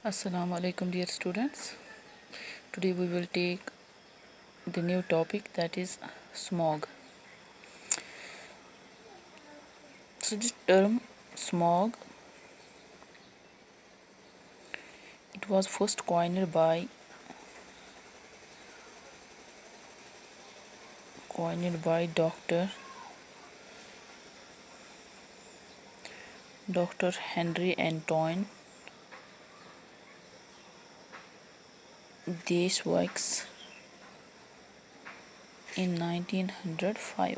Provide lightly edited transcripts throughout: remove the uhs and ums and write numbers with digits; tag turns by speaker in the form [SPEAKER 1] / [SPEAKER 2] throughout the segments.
[SPEAKER 1] Assalamu alaikum, dear students. Today we will take the new topic, that is smog. So this term smog, it was first coined by Dr. Henry Antoine Deswix in 1905.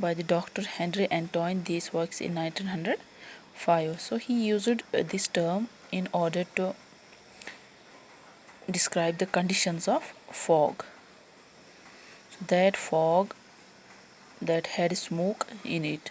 [SPEAKER 1] by the Dr. Henry Antoine Deswix in 1905. So he used this term in order to describe the conditions of fog. So that fog that had smoke in it.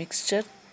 [SPEAKER 1] mixture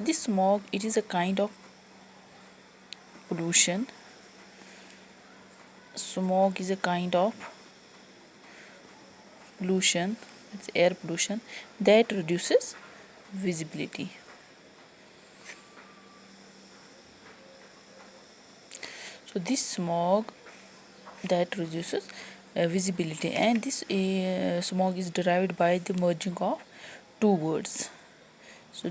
[SPEAKER 1] This smog, it is a kind of pollution. Smog is a kind of pollution, it's air pollution that reduces visibility. So this smog that reduces visibility, and this smog is derived by the merging of two words. So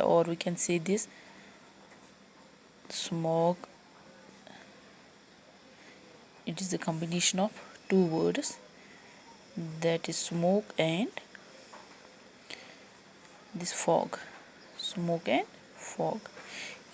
[SPEAKER 1] or we can say this smog, it is a combination of two words, that is smoke and this fog. Smoke and fog,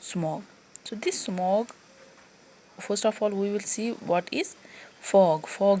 [SPEAKER 1] smog. So this smog, first of all we will see what is fog. Fog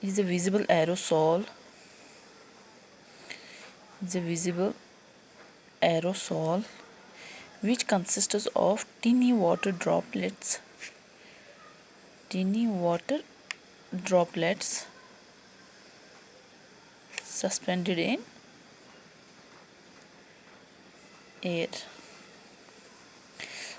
[SPEAKER 1] visible aerosol. It's a visible aerosol which consists of tiny water droplets suspended in air.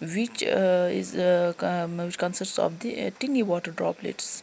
[SPEAKER 1] which consists of the tiny water droplets.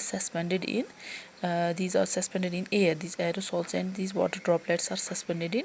[SPEAKER 1] suspended in air. These aerosols and these water droplets are suspended in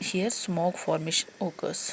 [SPEAKER 1] here smog formation occurs.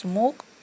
[SPEAKER 1] smoke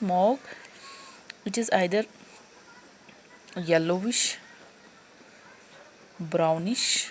[SPEAKER 1] smog, it is either yellowish, brownish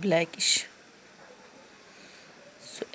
[SPEAKER 1] blackish. So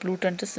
[SPEAKER 1] pollutants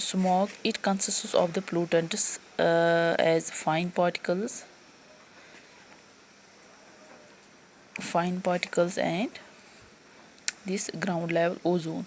[SPEAKER 1] smog, it consists of the pollutants as fine particles and this ground level ozone.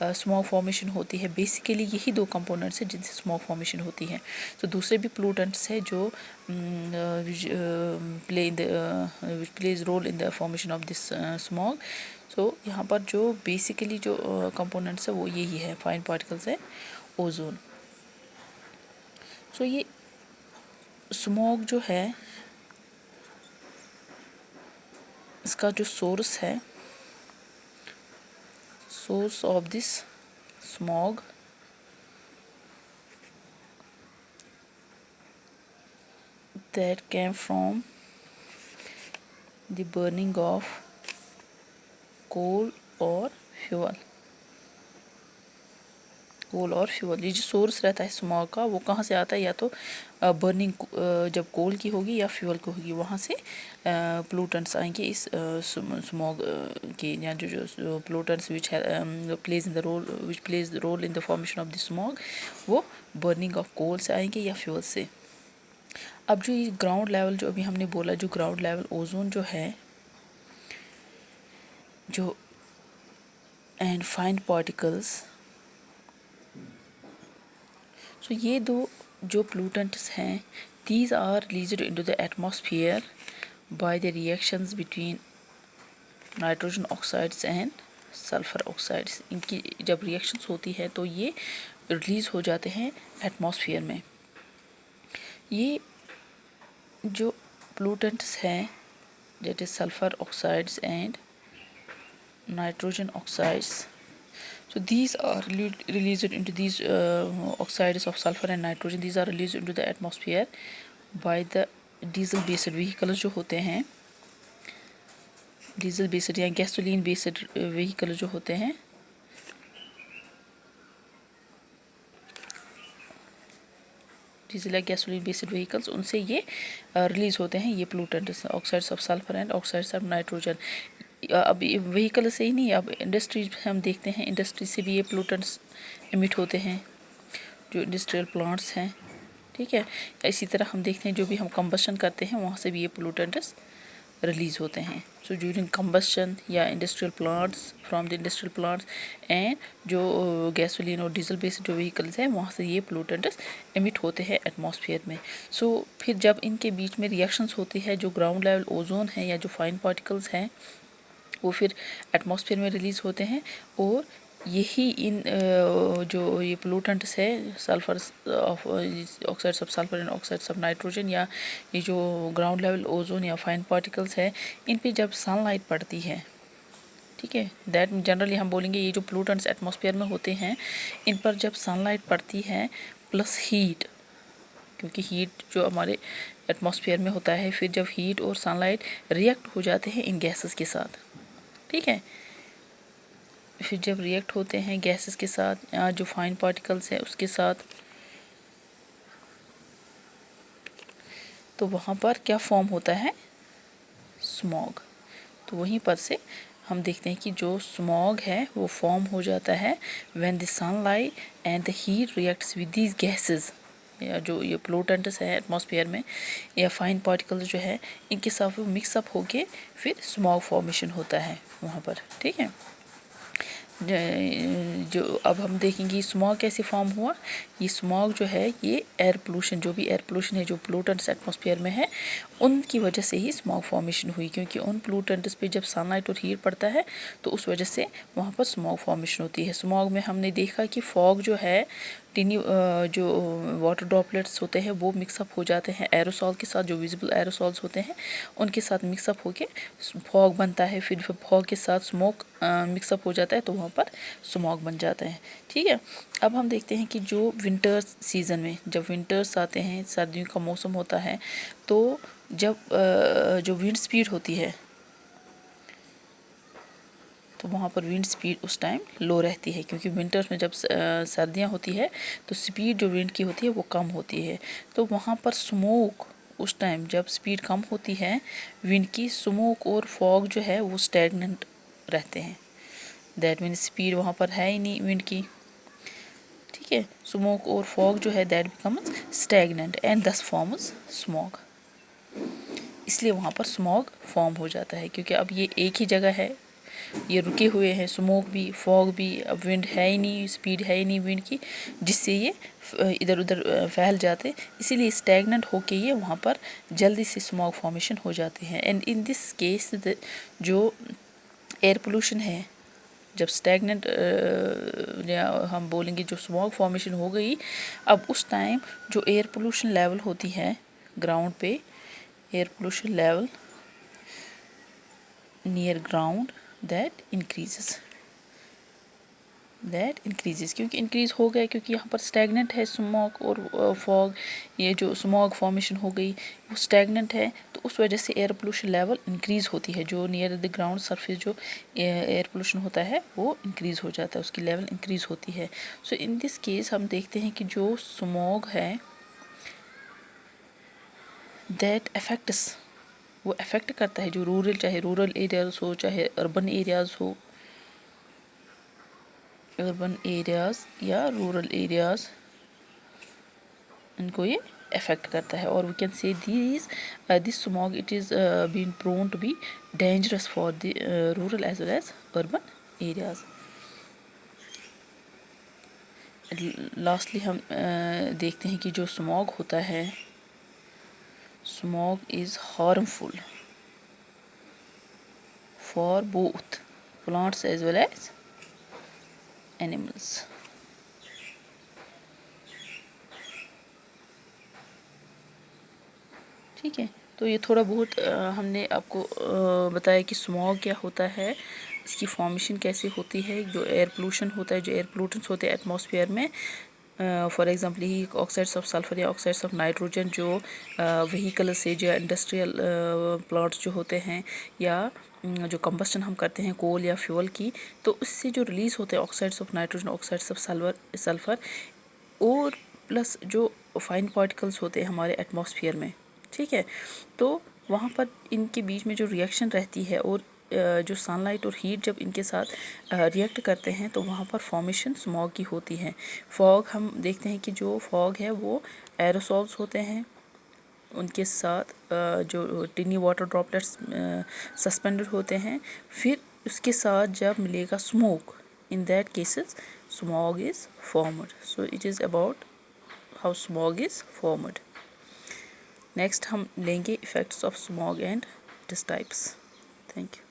[SPEAKER 1] Smog formation ہوتی ہے. Basically یہی دو components ہیں جن سے smog formation ہوتی ہے. تو دوسرے بھی پلوٹنٹس ہیں جو plays role in the formation of this smog. So یہاں پر جو بیسیکلی جو کمپوننٹس ہیں وہ یہی ہے، فائن پارٹیکلس ہے اوزون. سو یہ اسموگ جو ہے اس کا جو سورس ہے، source of this smog that came from the burning of coal or fuel. کول اور فیول، یہ جو سورس رہتا ہے اسموگ کا وہ کہاں سے آتا ہے؟ یا تو برننگ جب کول کی ہوگی یا فیول کی ہوگی، وہاں سے پلوٹنٹس آئیں گے اس اسموگ کے، یا جو pollutants which plays role in the formation of the smog, وہ برننگ آف کول سے آئیں گے یا فیول سے. اب جو یہ گراؤنڈ لیول جو ابھی ہم نے بولا، جو گراؤنڈ لیول اوزون جو ہے، جو اینڈ فائن پارٹیکلس، سو یہ دو جو پلوٹنٹس ہیں، these are released into the atmosphere by the reactions between nitrogen oxides and sulphur oxides. ان کی جب ریئیکشنز ہوتی ہے تو یہ ریلیز ہو جاتے ہیں ایٹماسفیئر میں. یہ جو پلوٹنٹس ہیں that is sulphur oxides and nitrogen oxides, so these are released into these oxides of sulfur and nitrogen, these are released into the atmosphere by the diesel based vehicles جو ہوتے ہیں، diesel based یا gasoline based vehicle جو ہوتے ہیں، diesel یا gasoline based vehicles, ان سے یہ ریلیز ہوتے ہیں یہ pollutants, oxides of sulphur and oxides of nitrogen. اب وہیکل سے ہی نہیں، اب انڈسٹریز ہم دیکھتے ہیں، انڈسٹری سے بھی یہ پلوٹنٹس ایمٹ ہوتے ہیں، جو انڈسٹریل پلانٹس ہیں، ٹھیک ہے. اسی طرح ہم دیکھتے ہیں جو بھی ہم کمبشن کرتے ہیں وہاں سے بھی یہ پلوٹنٹس ریلیز ہوتے ہیں. سو ڈیورنگ کمبشن یا industrial plants, from the industrial plants and جو گیسولین اور ڈیزل بیسڈ جو وہیکلس ہیں وہاں سے یہ پلوٹنٹس ایمٹ ہوتے ہیں ایٹماسفیئر میں. سو پھر جب ان کے بیچ میں ریئیکشنس ہوتی ہے، جو گراؤنڈ لیول اوزون ہے یا جو فائن پارٹیکلس ہیں وہ پھر ایٹماسفیئر میں ریلیز ہوتے ہیں، اور یہی ان جو یہ پلوٹنٹس ہے، sulphur oxides of sulphur and oxides of nitrogen, یا یہ جو گراؤنڈ لیول اوزون یا فائن پارٹیکلس ہے، ان پہ جب سن لائٹ پڑتی ہے، ٹھیک ہے، دیٹ جنرلی ہم بولیں گے یہ جو پلوٹنٹس ایٹماسفیئر میں ہوتے ہیں، ان پر جب سن لائٹ پڑتی ہے پلس ہیٹ، کیونکہ ہیٹ جو ہمارے ایٹماسفیئر میں ہوتا ہے، پھر جب ہیٹ اور سن لائٹ ریئیکٹ ہو جاتے ہیں ان گیسز کے ساتھ، ٹھیک ہے، پھر جب ریئیکٹ ہوتے ہیں گیسز کے ساتھ یا جو فائن پارٹیکلس ہیں اس کے ساتھ، تو وہاں پر کیا فارم ہوتا ہے؟ اسموگ. تو وہیں پر سے ہم دیکھتے ہیں کہ جو اسموگ ہے وہ فارم ہو جاتا ہے when the sunlight and the heat reacts with these gases، یا جو یہ پلوٹنٹس ہے ایٹماسفیئر میں یا فائن پارٹیکلز جو ہے ان کے ساتھ وہ مکس اپ ہو کے پھر اسموگ فارمیشن ہوتا ہے وہاں پر، ٹھیک ہے. جو اب ہم دیکھیں گے اسموگ کیسے فارم ہوا. یہ اسموگ جو ہے یہ ایئر پولوشن، جو بھی ایئر پولوشن ہے، جو پلوٹنٹس ایٹماسفیئر میں ہے ان کی وجہ سے ہی اسموگ فارمیشن ہوئی، کیونکہ ان پلوٹنٹس پہ جب سن لائٹ اور ہیٹ پڑتا ہے تو اس وجہ سے وہاں پر اسموگ فارمیشن ہوتی ہے. اسموگ میں ہم نے دیکھا کہ فوگ جو ہے، ٹینی جو واٹر ڈراپلیٹس ہوتے ہیں وہ مکس اپ ہو جاتے ہیں ایروسول کے ساتھ، جو ویزیبل ایروسولز ہوتے ہیں ان کے ساتھ مکس اپ ہو کے فوگ بنتا ہے، پھر فوگ کے ساتھ اسموک مکس اپ ہو جاتا ہے تو وہاں پر اسموگ بن جاتا ہے، ٹھیک ہے. اب ہم دیکھتے ہیں کہ جو ونٹر سیزن میں جب ونٹرس آتے ہیں، سردیوں کا موسم ہوتا ہے، تو جب جو ونڈ سپیڈ ہوتی ہے تو وہاں پر ونڈ سپیڈ اس ٹائم لو رہتی ہے، کیونکہ ونٹرز میں جب سردیاں ہوتی ہے تو سپیڈ جو ونڈ کی ہوتی ہے وہ کم ہوتی ہے، تو وہاں پر اسموک اس ٹائم جب سپیڈ کم ہوتی ہے ونڈ کی، اسموک اور فوگ جو ہے وہ اسٹیگننٹ رہتے ہیں. دیٹ مینس سپیڈ وہاں پر ہے ہی نہیں ونڈ کی، ٹھیک ہے. اسموک اور فوگ جو ہے that becomes stagnant and this forms smog. اس لیے وہاں پر اسموگ فارم ہو جاتا ہے، کیونکہ اب یہ ایک ہی جگہ ہے، یہ رکے ہوئے ہیں، اسموک بھی، فوگ بھی، اب ونڈ ہے ہی نہیں، اسپیڈ ہے ہی نہیں ونڈ کی جس سے یہ ادھر ادھر پھیل جاتے، اسی لیے اسٹیگننٹ ہو کے یہ وہاں پر جلدی سے اسموک فارمیشن ہو جاتے ہیں. اینڈ ان دس کیس جو ایئر پولوشن ہے، جب اسٹیگننٹ ہم بولیں گے جو اسموک فارمیشن ہو گئی، اب اس ٹائم جو ایئر پولوشن لیول ہوتی ہے گراؤنڈ پہ، air pollution level near ground that increases کیونکہ انکریز ہو گیا، کیونکہ یہاں پر اسٹیگننٹ ہے اسموک اور فوگ، یہ جو اسموک فارمیشن ہو گئی وہ اسٹیگننٹ ہے، تو اس وجہ سے ایئر پولوشن لیول انکریز ہوتی ہے، جو نیئر دی گراؤنڈ سرفیس جو ایئر پولوشن ہوتا ہے وہ انکریز ہو جاتا ہے، اس کی لیول انکریز ہوتی ہے. سو ان دس کیس ہم دیکھتے ہیں کہ جو اسموگ ہے دیٹ افیکٹس، وہ افیکٹ کرتا ہے جو رورل، چاہے رورل ایریاز ہو چاہے اربن ایریاز ہو، اربن ایریاز یا رورل ایریاز، ان کو یہ افیکٹ کرتا ہے. اور we can see this smog it is been proven to be dangerous for the rural as well as urban areas. Lastly ہم دیکھتے ہیں کہ جو اسموگ ہوتا ہے، smog is harmful for both plants as well as animals. ٹھیک ہے، تو یہ تھوڑا بہت ہم نے آپ کو بتایا کہ اسموگ کیا ہوتا ہے، اس کی فارمیشن کیسے ہوتی ہے، جو ایئر پولوشن ہوتا ہے، جو ایئر پولوٹنس ہوتے ہیں ایٹماسفیئر میں، فار ایگزامپل ہی آکسائڈس آف سلفر یا آکسائڈس آف نائٹروجن، جو وہیکل سے جو انڈسٹریل پلانٹس جو ہوتے ہیں، یا جو کمبسٹن ہم کرتے ہیں کول یا فیول کی، تو اس سے جو ریلیز ہوتے ہیں آکسائڈس آف نائٹروجن، آکسائڈس آف سلفر، اور پلس جو فائن پارٹیکلس ہوتے ہیں ہمارے ایٹماسفیئر میں. ٹھیک ہے، تو وہاں پر ان کے بیچ میں جو ریئیکشن رہتی ہے، اور جو سن لائٹ اور ہیٹ جب ان کے ساتھ ریئیکٹ کرتے ہیں تو وہاں پر فارمیشن اسموگ کی ہوتی ہے. فوگ ہم دیکھتے ہیں کہ جو فوگ ہے وہ ایروسولز ہوتے ہیں، ان کے ساتھ جو ٹینی واٹر ڈراپلیٹس سسپینڈڈ ہوتے ہیں، پھر اس کے ساتھ جب ملے گا smoke, in that cases smog is formed. So it is about how smog is formed. Next ہم لیں گے effects of smog and its types. Thank you.